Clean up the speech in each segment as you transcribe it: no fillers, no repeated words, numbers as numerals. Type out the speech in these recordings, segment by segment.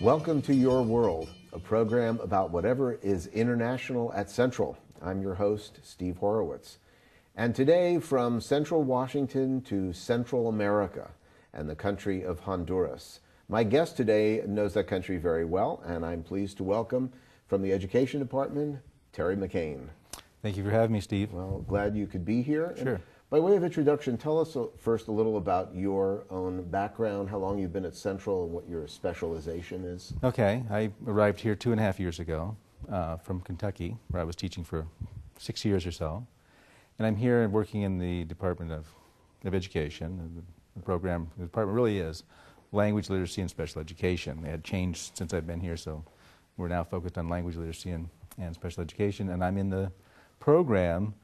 Welcome to Your World, a program about whatever is international at Central. I'm your host, Steve Horowitz. And today, from Central Washington to Central America and the country of Honduras. My guest today knows that country very well, and I'm pleased to welcome from the Education Department, Terry McCain. Thank you for having me, Steve. Well, glad you could be here. Sure. And by way of introduction, tell us first a little about your own background, how long you've been at Central, and what your specialization is. Okay, I arrived here 2.5 years ago from Kentucky, where I was teaching for 6 years or so. And I'm here working in the Department of Education. The department really is language literacy and special education. They had changed since I've been here, so we're now focused on language literacy and special education. And I'm in the program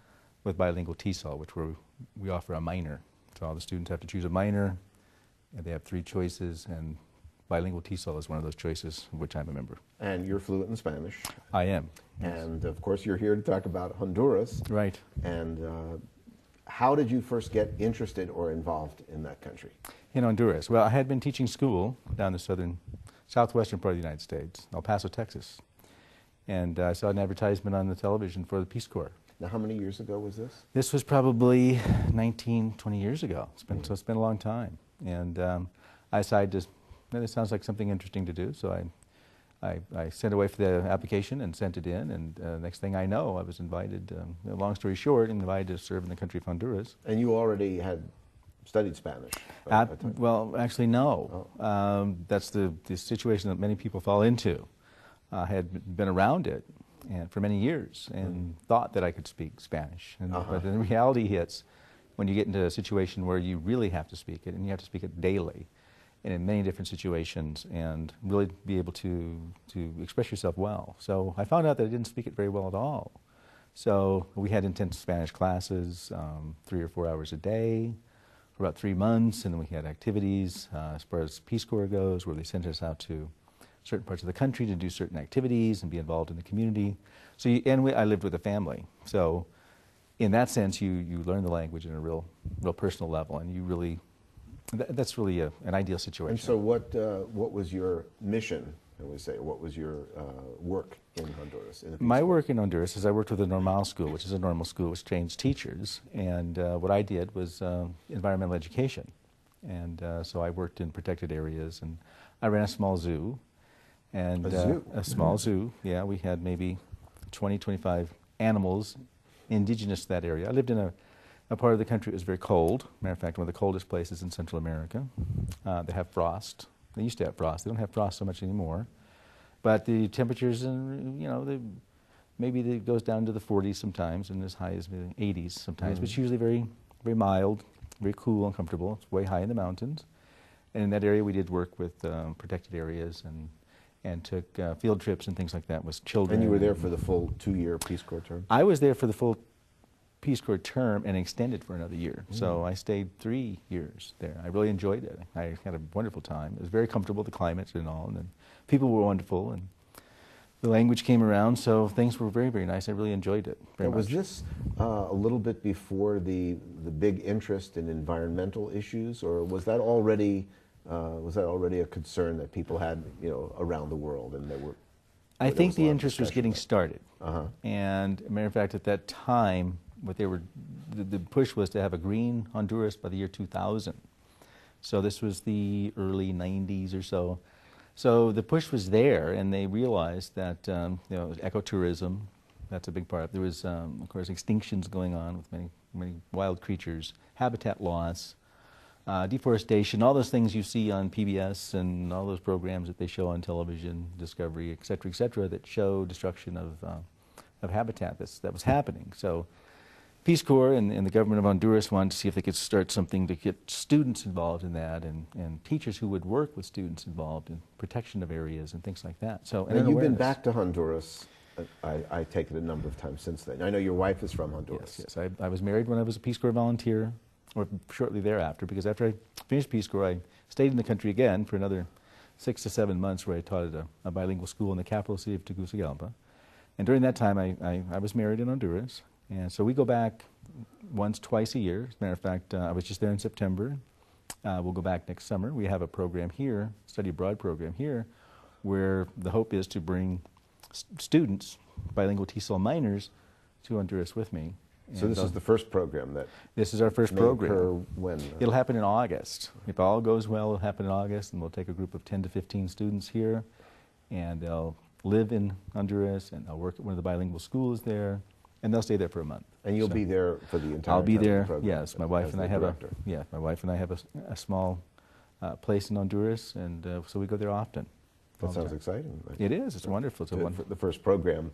with bilingual TESOL, which we offer a minor. So all the students have to choose a minor, and they have 3 choices, and bilingual TESOL is one of those choices, of which I'm a member. And you're fluent in Spanish. I am. And of course, you're here to talk about Honduras. Right. And how did you first get interested or involved in that country? In Honduras. Well, I had been teaching school down the southwestern part of the United States, El Paso, Texas. And I saw an advertisement on the television for the Peace Corps. Now, how many years ago was this? This was probably 19, 20 years ago. So it's been a long time. And I decided this sounds like something interesting to do, so I sent away for the application and sent it in, and next thing I know, I was invited, long story short, invited to serve in the country of Honduras. And you already had studied Spanish? Well, actually, no. Oh. That's the situation that many people fall into. I had been around it for many years and thought that I could speak Spanish. But then reality hits when you get into a situation where you really have to speak it, and you have to speak it daily and in many different situations, and really be able to express yourself well. So I found out that I didn't speak it very well at all. So we had intense Spanish classes, 3 or 4 hours a day for about 3 months, and then we had activities as far as Peace Corps goes, where they sent us out to certain parts of the country to do certain activities and be involved in the community. So I lived with a family. So in that sense, you learn the language in a real personal level, and you really, that's really an ideal situation. And so what was your mission, I would say? What was your work in Honduras? My work in Honduras is I worked with a normal school, which is a normal school which trains teachers. And what I did was environmental education. And so I worked in protected areas, and I ran a small zoo. And a zoo? A small zoo, yeah. We had maybe 20, 25 animals indigenous to that area. I lived in a part of the country that was very cold. Matter of fact, one of the coldest places in Central America. They have frost. They used to have frost. They don't have frost so much anymore. But the temperatures, maybe it goes down to the 40s sometimes, and as high as the 80s sometimes. But it's usually very, very mild, very cool and comfortable. It's way high in the mountains. And in that area, we did work with protected areas and took field trips and things like that with children. And you were there for the full 2-year Peace Corps term? I was there for the full Peace Corps term and extended for another year. So I stayed 3 years there. I really enjoyed it. I had a wonderful time. It was very comfortable, the climate and all, and then people were wonderful, and the language came around, so things were very, very nice. I really enjoyed it very much. Was this a little bit before the big interest in environmental issues, or was that already a concern that people had, around the world, and there were? I think the interest was getting started. And, as a matter of fact, at that time, the push was to have a green Honduras by the year 2000. So this was the early 90s or so. So the push was there, and they realized that ecotourism, that's a big part. There was, of course, extinctions going on with many wild creatures, habitat loss, deforestation, all those things you see on PBS and all those programs that they show on television, Discovery, et cetera, that show destruction of habitat that was happening. So Peace Corps and the government of Honduras wanted to see if they could start something to get students involved in that, and teachers who would work with students involved in protection of areas and things like that. So, and you've been back to Honduras, I take it a number of times since then. I know your wife is from Honduras. Yes. I was married when I was a Peace Corps volunteer, or shortly thereafter, because after I finished Peace Corps, I stayed in the country again for another 6 to 7 months, where I taught at a bilingual school in the capital city of Tegucigalpa. And during that time, I was married in Honduras. And so we go back once, twice a year. As a matter of fact, I was just there in September. We'll go back next summer. We have a program here, study abroad program here, where the hope is to bring students, bilingual TESOL minors, to Honduras with me. So this is the first program that this is our first may program. occur when? It'll happen in August. If all goes well, it'll happen in August, and we'll take a group of 10 to 15 students here, and they'll live in Honduras, and they'll work at one of the bilingual schools there, and they'll stay there for a month. And you'll be there for the entire I'll be time of the there, program yes. My wife and I have director. a small place in Honduras, and so we go there often. That sounds exciting. It is. It's wonderful. It's a wonderful. The first program,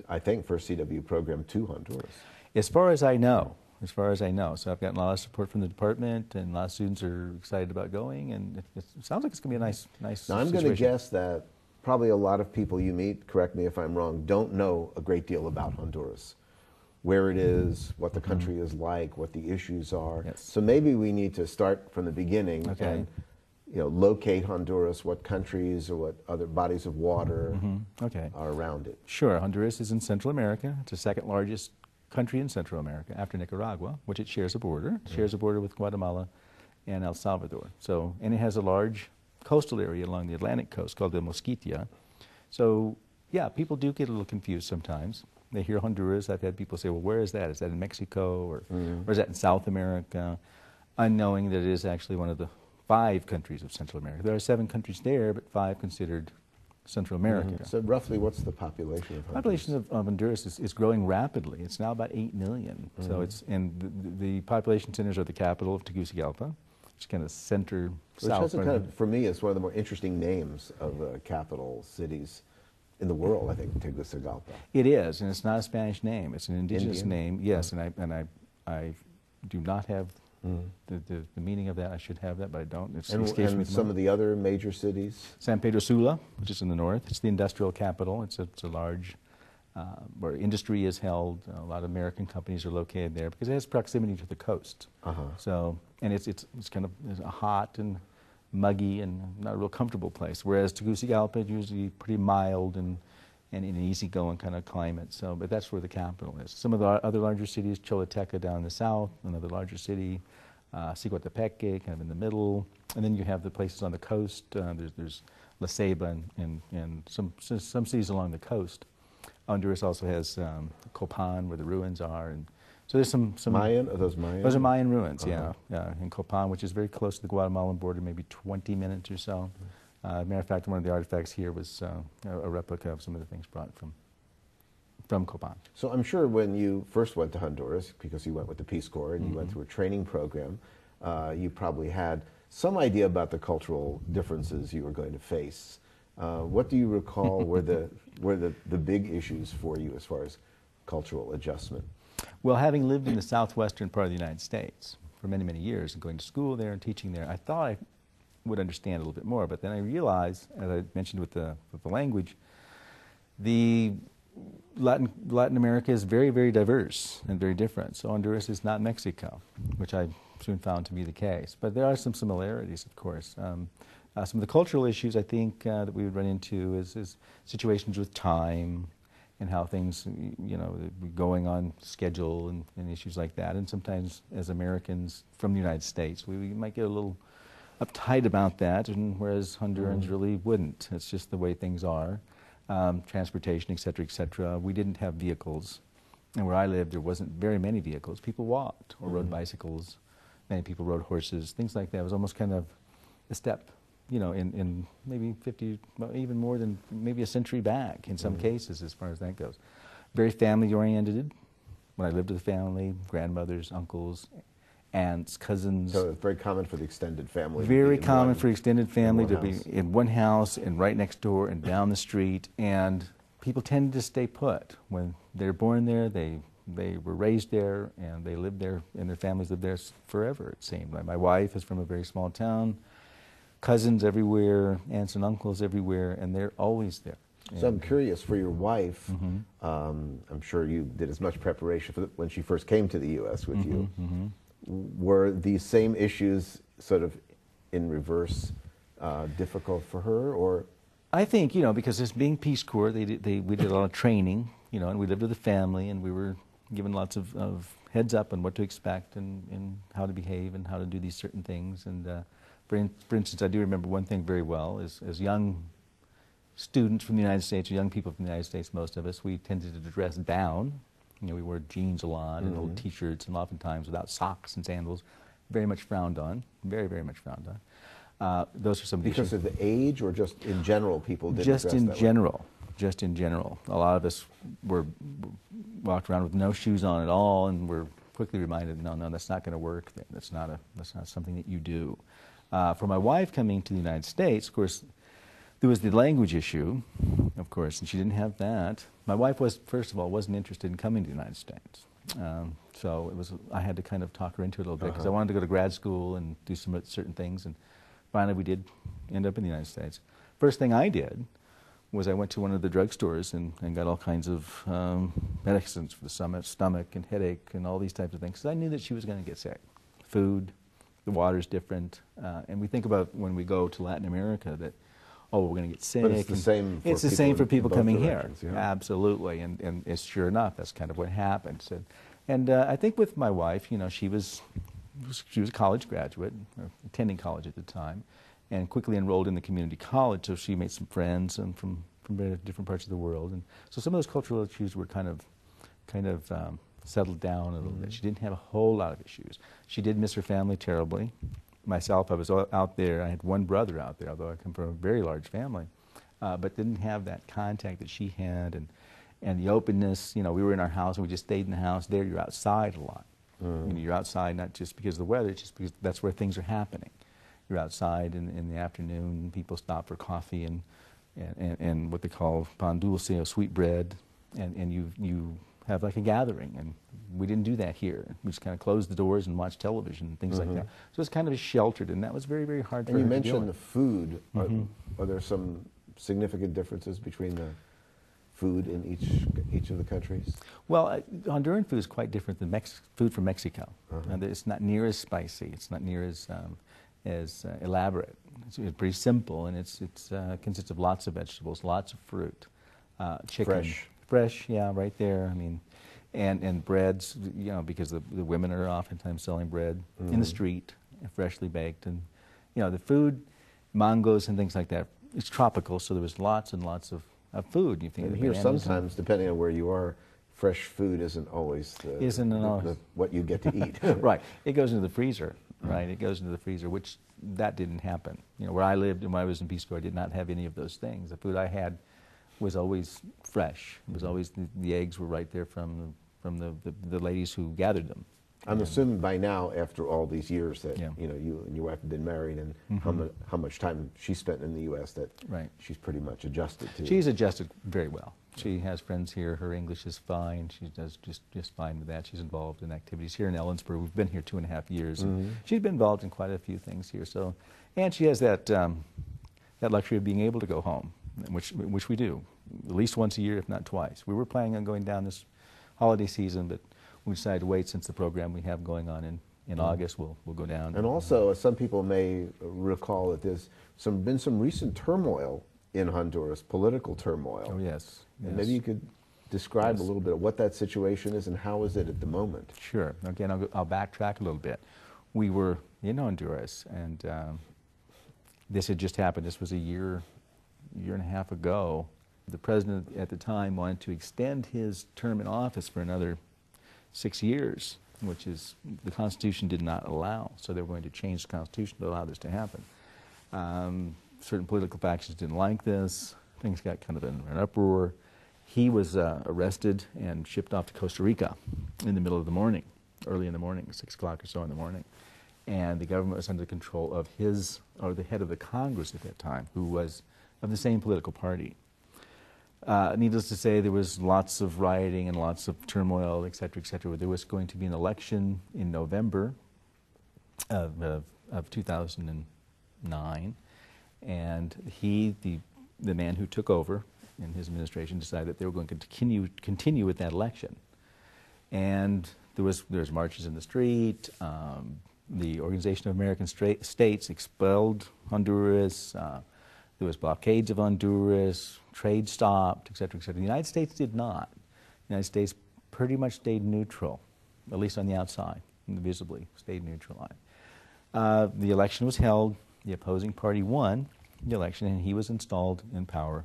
I think, first CW program to Honduras. As far as I know. So I've gotten a lot of support from the department, and a lot of students are excited about going, and it sounds like it's going to be a nice Now, I'm going to guess that probably a lot of people you meet, correct me if I'm wrong, don't know a great deal about Honduras, where it is, what the country is like, what the issues are. Yes. So maybe we need to start from the beginning Okay. and locate Honduras, what countries or what other bodies of water Okay. are around it. Sure. Honduras is in Central America. It's the second largest country in Central America after Nicaragua, which it shares a border. It shares a border with Guatemala and El Salvador. So, and it has a large coastal area along the Atlantic coast called the Mosquitia. So, yeah, people do get a little confused sometimes. They hear Honduras. I've had people say, well, where is that? Is that in Mexico or is that in South America? Unknowing that it is actually one of the 5 countries of Central America. There are 7 countries there, but 5 considered Central America. So roughly what's the population of Honduras? Population of Honduras is growing rapidly. It's now about 8 million. So it's, and the population centers are the capital of Tegucigalpa, which is kind of center Which south. has a kind of, for me, is one of the more interesting names of capital cities in the world, I think, Tegucigalpa. It is, and it's not a Spanish name. It's an indigenous Indian? name. Yes, and I do not have the meaning of that. I should have that, but I don't. It's And some of the other major cities? San Pedro Sula, which is in the north. It's the industrial capital. It's a large, where industry is held. A lot of American companies are located there because it has proximity to the coast. So, and it's kind of a hot and muggy and not a real comfortable place. Whereas Tegucigalpa is usually pretty mild and an easygoing kind of climate. So, but that's where the capital is. Some of the other larger cities, Choluteca down in the south, another larger city. Siguatepeque, kind of in the middle, and then you have the places on the coast. There's La Ceiba and some cities along the coast. Honduras also has Copan, where the ruins are, and so there's some Mayan. Are those Mayan? Those are Mayan ruins, yeah, in Copan, which is very close to the Guatemalan border, maybe 20 minutes or so. Matter of fact, one of the artifacts here was a replica of some of the things brought from Copan. So I'm sure when you first went to Honduras, because you went with the Peace Corps and you went through a training program, you probably had some idea about the cultural differences you were going to face. What do you recall were the big issues for you as far as cultural adjustment? Well, having lived in the southwestern part of the United States for many, many years and going to school there and teaching there, I thought I would understand a little bit more. But then I realized, as I mentioned with the language, the Latin America is very, very diverse and very different. So Honduras is not Mexico, which I soon found to be the case. But there are some similarities, of course. Some of the cultural issues I think that we would run into is situations with time and how things, going on schedule and issues like that. And sometimes as Americans from the United States, we might get a little uptight about that, and whereas Hondurans really wouldn't. It's just the way things are. Transportation, et cetera, we didn't have vehicles. And where I lived, there wasn't very many vehicles. People walked or rode bicycles. Many people rode horses, things like that. It was almost kind of a step, in maybe 50, even more than maybe a century back in some cases as far as that goes. Very family-oriented. When I lived with the family, grandmothers, uncles, aunts, cousins. So it's very common for the extended family. Very common for extended family to be house. in one house and right next door and down the street. And people tend to stay put. When they're born there, they were raised there, and they lived there, and their families lived there forever, it seemed. My wife is from a very small town, cousins everywhere, aunts and uncles everywhere, and they're always there. So I'm curious, for your wife, I'm sure you did as much preparation for when she first came to the U.S. with you. Were these same issues sort of in reverse difficult for her, or? I think, because as being Peace Corps, we did a lot of training, and we lived with a family, and we were given lots of heads up on what to expect and how to behave and how to do these certain things. And for instance, I do remember one thing very well, is as young students from the United States, or young people from the United States, most of us, we tended to dress down. You know, we wore jeans a lot and old T-shirts, and oftentimes without socks and sandals. Very much frowned on. Very, very much frowned on. Those are some of the Because issues. of the age, or just in general, people didn't Just dress in that way? general. Just in general. A lot of us walked around with no shoes on at all, and were quickly reminded, no, that's not going to work. That's not something that you do. For my wife coming to the United States, of course, there was the language issue, of course, and she didn't have that. My wife first of all, wasn't interested in coming to the United States. So I had to kind of talk her into it a little bit, because I wanted to go to grad school and do some certain things, and finally we did end up in the United States. First thing I did was I went to one of the drugstores and got all kinds of medicines for the stomach and headache and all these types of things, because I knew that she was going to get sick. Food, the water's different, and we think about when we go to Latin America that, oh, we're going to get sick. But it's the same for it's the same for people coming here. Yeah. Absolutely, and it's sure enough, that's kind of what happened. So, and I think with my wife, you know, she was a college graduate, or attending college at the time, and quickly enrolled in the community college, so she made some friends and from different parts of the world. And so some of those cultural issues were kind of settled down a little bit. She didn't have a whole lot of issues. She did miss her family terribly. Myself, I was out there. I had one brother out there, although I come from a very large family, but didn't have that contact that she had, and the openness. You know, we were in our house and we just stayed in the house. There, you're outside a lot. You know, you're outside not just because of the weather, it's just because that's where things are happening. You're outside in the afternoon. People stop for coffee and what they call pan dulce, or sweet bread, and you have like a gathering, and we didn't do that here. We just kind of closed the doors and watched television and things like that. So it's kind of sheltered, and that was very, very hard for her to deal with. And you mentioned the food. Are there some significant differences between the food in each of the countries? Well, Honduran food is quite different than food from Mexico. And it's not near as spicy. It's not near as elaborate. It's pretty simple, and it consists of lots of vegetables, lots of fruit, chicken. Fresh, yeah, right there. I mean, and breads, you know, because the women are oftentimes selling bread in the street, freshly baked, and you know, the food, mangoes and things like that. It's tropical, so there was lots and lots of food. You think and here sometimes, depending on where you are, fresh food isn't always what you get to eat. Right. It goes into the freezer. Right. It goes into the freezer, which that didn't happen. You know, where I lived and when I was in Peace Corps, I did not have any of those things. The food I had was always fresh. It was always the eggs were right there from the ladies who gathered them. I'm assuming by now, after all these years that you know you and your wife have been married, and how much time she spent in the U.S., that she's pretty much adjusted to. She's adjusted very well. She has friends here. Her English is fine. She does just fine with that. She's involved in activities here in Ellensburg. We've been here 2.5 years. And she's been involved in quite a few things here. So, and she has that luxury of being able to go home, which we do at least once a year, if not twice. We were planning on going down this holiday season, but we decided to wait since the program we have going on in August. We'll go down. And also, some people may recall that there's been some recent turmoil in Honduras, political turmoil. Oh, yes. And maybe you could describe a little bit of what that situation is and how is it at the moment. Sure. Again, I'll backtrack a little bit. We were in Honduras, and this had just happened. This was a year and a half ago. The president at the time wanted to extend his term in office for another 6 years, which is the Constitution did not allow. So they were going to change the Constitution to allow this to happen. Certain political factions didn't like this. Things got kind of in an uproar. He was arrested and shipped off to Costa Rica in the middle of the morning, early in the morning, 6 o'clock or so in the morning. And the government was under control of the head of the Congress at that time, who was of the same political party. Needless to say, there was lots of rioting and lots of turmoil, et cetera, et cetera. There was going to be an election in November of 2009, and the man who took over in his administration decided that they were going to continue with that election. And there was marches in the street. The Organization of American States expelled Honduras. There was blockades of Honduras, trade stopped, et cetera, et cetera. The United States did not. The United States pretty much stayed neutral, at least on the outside, visibly stayed neutral. The election was held. The opposing party won the election, and he was installed in power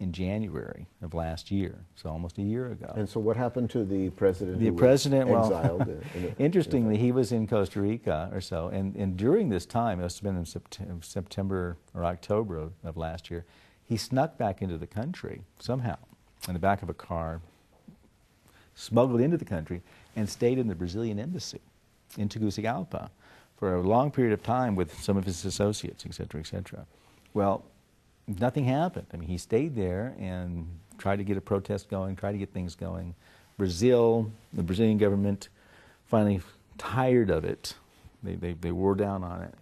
in January of last year, so almost a year ago. And so what happened to the president The who president, was well, exiled? interestingly, he was in Costa Rica or so, and during this time, it must have been in September or October of last year, he snuck back into the country somehow in the back of a car, smuggled into the country, and stayed in the Brazilian embassy in Tegucigalpa for a long period of time with some of his associates, et cetera, et cetera. Well, nothing happened. I mean, he stayed there and tried to get a protest going, tried to get things going. Brazil, the Brazilian government, finally tired of it. They wore down on it.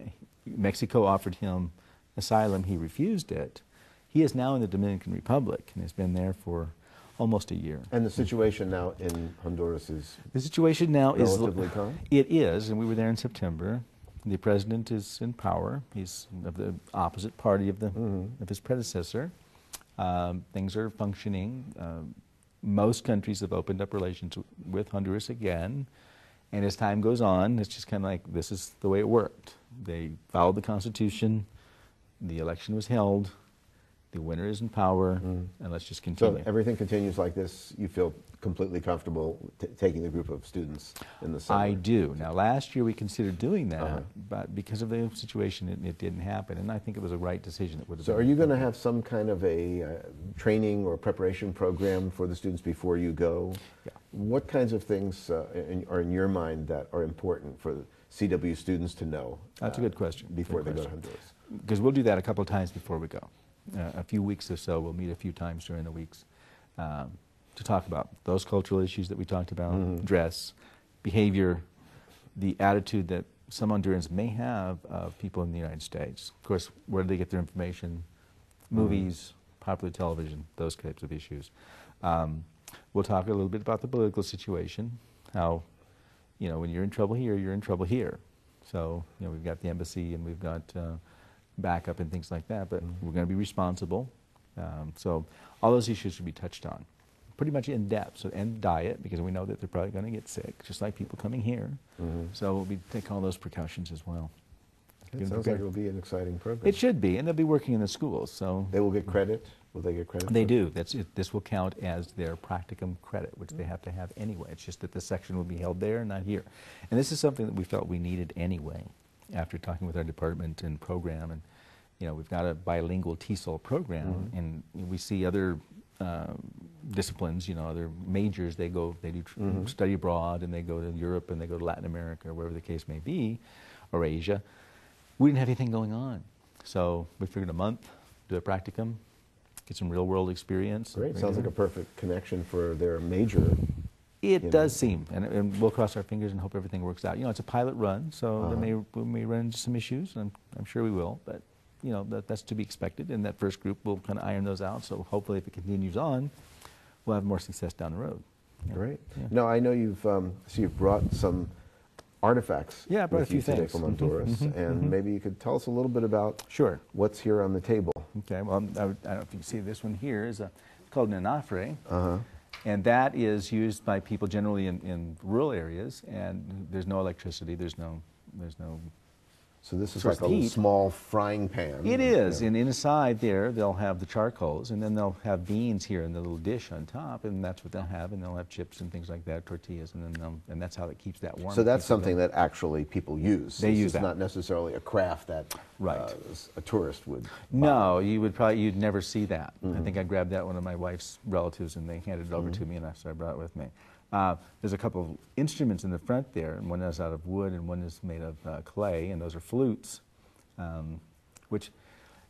Mexico offered him asylum. He refused it. He is now in the Dominican Republic and has been there for almost a year. And the situation now in Honduras is the situation now relatively calm? It is, and we were there in September. The president is in power. He's of the opposite party of of his predecessor. Things are functioning. Most countries have opened up relations with Honduras again. And as time goes on, it's just kind of like this is the way it worked. They followed the Constitution. The election was held. The winner is in power, and let's just continue. So everything continues like this. You feel completely comfortable taking the group of students in the summer? I do. Now, last year we considered doing that, but because of the situation, it didn't happen, and I think it was a right decision. It would have. So, are you going to have some kind of a training or preparation program for the students before you go? Yeah. What kinds of things are in your mind that are important for the CW students to know? That's a good question. Before they go to Honduras. Because we'll do that a couple of times before we go. A few weeks or so, we'll meet a few times during the weeks to talk about those cultural issues that we talked about, dress, behavior, the attitude that some Hondurans may have of people in the United States. Of course, where do they get their information? Movies, popular television, those types of issues. We'll talk a little bit about the political situation, how, you know, when you're in trouble here, you're in trouble here. So, you know, we've got the embassy and we've got backup and things like that, but we're going to be responsible. So all those issues should be touched on pretty much in depth. So, and diet, because we know that they're probably going to get sick, just like people coming here. So we'll be taking all those precautions as well. It sounds like it'll be an exciting program. It should be, and they'll be working in the schools. So they will get credit? Will they get credit? They do. That's it. This will count as their practicum credit, which they have to have anyway. It's just that the section will be held there, not here. And this is something that we felt we needed anyway, after talking with our department and program. And you know, we've got a bilingual TESOL program, and we see other disciplines, you know, other majors, they do study abroad, and they go to Europe, and they go to Latin America, or wherever the case may be, or Asia. We didn't have anything going on. So we figured a month, do a practicum, get some real-world experience. Great. Sounds like a perfect connection for their major. It does seem, and we'll cross our fingers and hope everything works out. You know, it's a pilot run, so we may run into some issues, and I'm sure we will, but you know, that's to be expected, and that first group will kind of iron those out, so hopefully if it continues on, we'll have more success down the road. Yeah. Great. Yeah. Now, I know you've brought some artifacts I brought a few today things from Honduras, and maybe you could tell us a little bit about what's here on the table. Okay, well, I don't know if you can see this one here is called an anafre, and that is used by people generally in rural areas, and there's no electricity, there's no So this is like a little small frying pan. It is, and inside there they'll have the charcoals, and then they'll have beans here in the little dish on top, and that's what they'll have, and they'll have chips and things like that, tortillas, and then and that's how it keeps that warm. So that's something that actually people use. They use that. It's not necessarily a craft that a tourist would buy. No, you'd never see that. I think I grabbed that one of my wife's relatives, and they handed it over to me, and so I brought it with me. There's a couple of instruments in the front there, and one is out of wood and one is made of clay, and those are flutes, which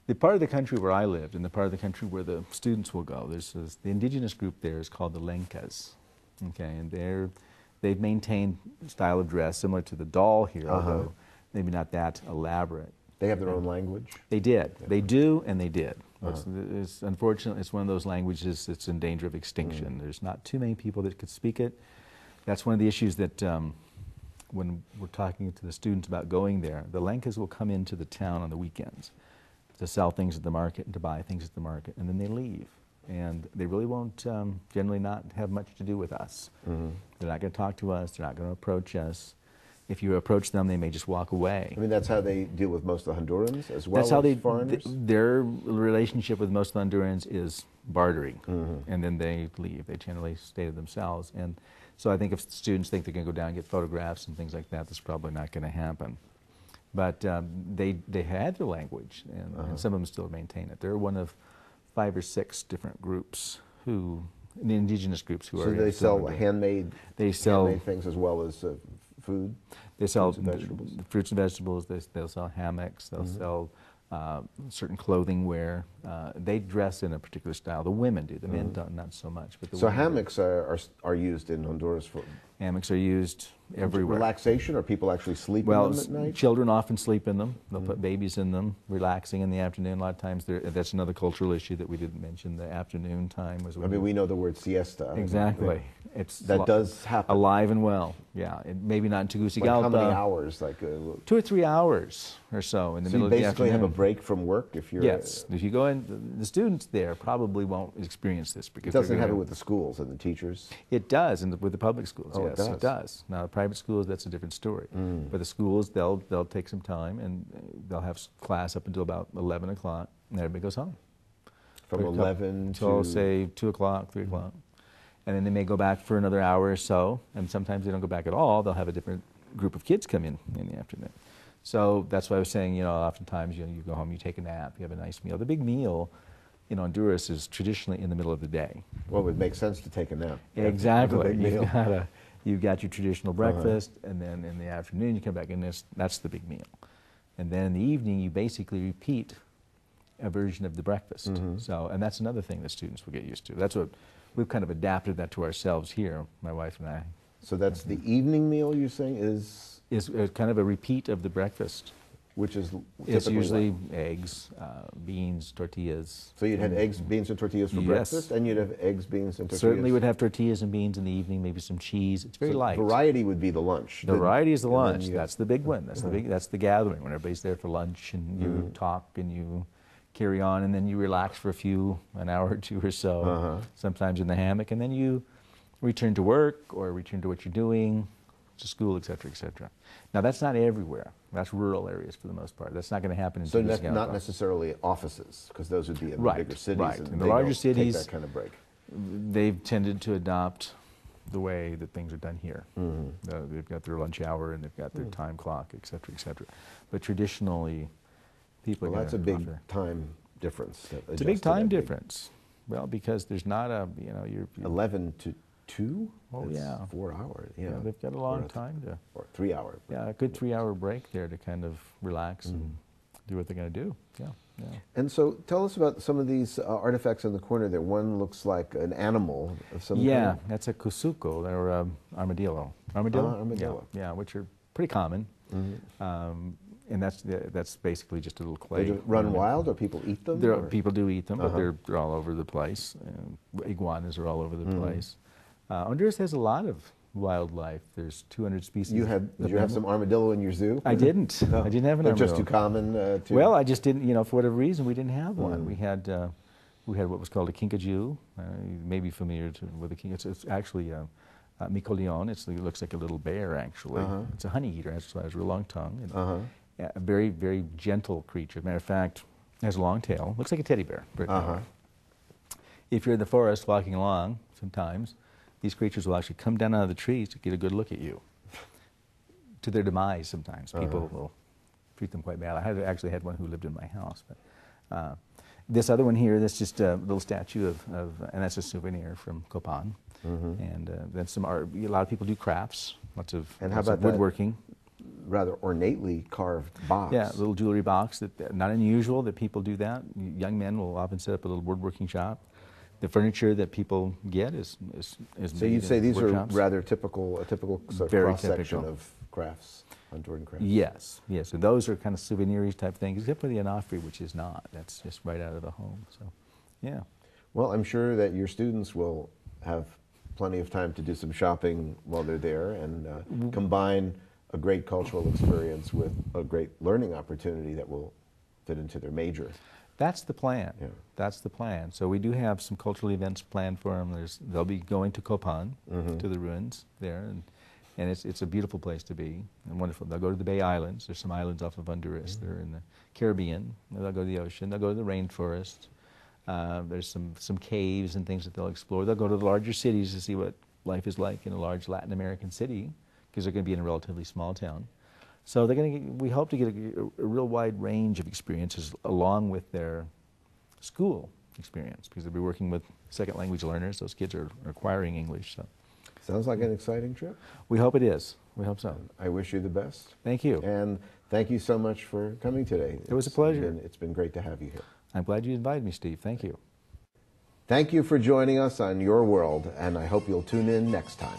the part of the country where I lived and the part of the country where the students will go, the indigenous group there is called the Lencas, okay, and they've maintained a style of dress similar to the doll here, although maybe not that elaborate. They have their own language? They did. Yeah. They do, and they did. Unfortunately, it's one of those languages that's in danger of extinction. There's not too many people that could speak it. That's one of the issues that when we're talking to the students about going there, the Lencas will come into the town on the weekends to sell things at the market and to buy things at the market, and then they leave. And they really won't generally not have much to do with us. They're not going to talk to us. They're not going to approach us. If you approach them, they may just walk away. I mean, that's how they deal with most of the Hondurans as well as foreigners? That's how their relationship with most of the Hondurans is bartering, and then they leave. They generally stay to themselves. And so I think if students think they're going to go down and get photographs and things like that, that's probably not going to happen. But they had their language, and some of them still maintain it. They're one of 5 or 6 different groups the indigenous groups who are. So they sell handmade things as well as food? They sell fruits and vegetables? They'll sell hammocks, they'll sell certain clothing wear. They dress in a particular style. The women do. The men don't, not so much. But so hammocks are used in Honduras for? Hammocks are used everywhere. Relaxation, or people actually sleep in them at night? Children often sleep in them. They'll put babies in them, relaxing in the afternoon. A lot of times, that's another cultural issue that we didn't mention. The afternoon time was. We know the word siesta. Exactly. That does happen. Alive and well. Yeah. Maybe not in Tegucigalpa. Like how many hours? 2 or 3 hours or so in the middle of the afternoon. You basically have a break from work if you're. Yes. If you go in, the students there probably won't experience this because it doesn't happen with the schools and the teachers. It does, and with the public schools. Oh, yes, it does. Now, the private schools, that's a different story. But the schools, they'll take some time, and they'll have class up until about 11 o'clock, and everybody goes home. From 11 to say 2 o'clock, 3 o'clock, and then they may go back for another hour or so, and sometimes they don't go back at all. They'll have a different group of kids come in the afternoon. So that's why I was saying, oftentimes you go home, you take a nap, you have a nice meal. The big meal in Honduras is traditionally in the middle of the day. Well, it would make sense to take a nap. Exactly. You've got your traditional breakfast, and then in the afternoon you come back, and that's the big meal. And then in the evening you basically repeat a version of the breakfast. So, and that's another thing that students will get used to. That's what we've kind of adapted that to ourselves here, my wife and I. So that's the evening meal you're saying is kind of a repeat of the breakfast. Which is it's usually eggs, beans, tortillas. So you'd have eggs, beans, and tortillas for breakfast, and you'd have eggs, beans, and tortillas. Certainly would have tortillas and beans in the evening, maybe some cheese. It's very light. Variety would be the lunch. The variety is the lunch. That's the big one. That's the gathering when everybody's there for lunch, and you talk and you carry on, and then you relax for an hour or two or so, sometimes in the hammock, and then you return to work or return to what you're doing, to school, et cetera, et cetera. Now, that's not everywhere. That's rural areas for the most part. That's not going to happen in Tegucigalpa. So not necessarily offices, because those would be in the bigger cities. Right. And in the larger cities, take that kind of break. They've tended to adopt the way that things are done here. They've got their lunch hour, and they've got their time clock, et cetera, et cetera. But traditionally, people are going to that's a big time difference. It's a big time difference. Well, because there's not you're 11 to 2? Oh, that's 4 hours. Yeah, they've got a long time to. Or 3 hour. Yeah, a good 3-hour break there to kind of relax and do what they're going to do. Yeah. And so tell us about some of these artifacts in the corner there. One looks like an animal of some kind. Yeah, that's a kusuko, or armadillo. Armadillo. Yeah, which are pretty common. And that's basically just a little clay. They run wild, or people eat them? People do eat them, but they're all over the place. Iguanas are all over the place. Honduras has a lot of wildlife. There's 200 species. Did you have some armadillo in your zoo? I didn't. No. I didn't have an armadillo. They're just too common? Well, I just didn't, for whatever reason, we didn't have one. We had what was called a kinkajou. You may be familiar with a kinkajou. It's actually a micolion. It looks like a little bear, actually. It's a honey eater. It has a real long tongue. And a very, very gentle creature. Matter of fact, it has a long tail. Looks like a teddy bear. If you're in the forest walking along, sometimes, these creatures will actually come down out of the trees to get a good look at you. To their demise, sometimes. People will treat them quite bad. I actually had one who lived in my house. But this other one here, that's just a little statue and that's a souvenir from Copan. And then some art. A lot of people do crafts, lots of woodworking. Rather ornately carved box. Yeah, a little jewelry box. Not unusual that people do that. Young men will often set up a little woodworking shop. The furniture that people get is so you'd say these are rather a typical sort of cross-section of crafts, Honduran crafts? Yes, and those are kind of souvenir-y type things, except for the Onofre, which is not. That's just right out of the home, so, yeah. Well, I'm sure that your students will have plenty of time to do some shopping while they're there and combine a great cultural experience with a great learning opportunity that will fit into their major. That's the plan. Yeah. That's the plan. So we do have some cultural events planned for them. They'll be going to Copan, to the ruins there, and it's a beautiful place to be and wonderful. They'll go to the Bay Islands. There's some islands off of Honduras. They're in the Caribbean. They'll go to the ocean. They'll go to the rainforest. There's some caves and things that they'll explore. They'll go to the larger cities to see what life is like in a large Latin American city, because they're going to be in a relatively small town. So they're going to we hope to get a real wide range of experiences along with their school experience, because they'll be working with second language learners. Those kids are acquiring English. So sounds like an exciting trip. We hope it is. We hope so. I wish you the best. Thank you. And thank you so much for coming today. It was a pleasure. It's been great to have you here. I'm glad you invited me, Steve. Thank you. Thank you for joining us on Your World, and I hope you'll tune in next time.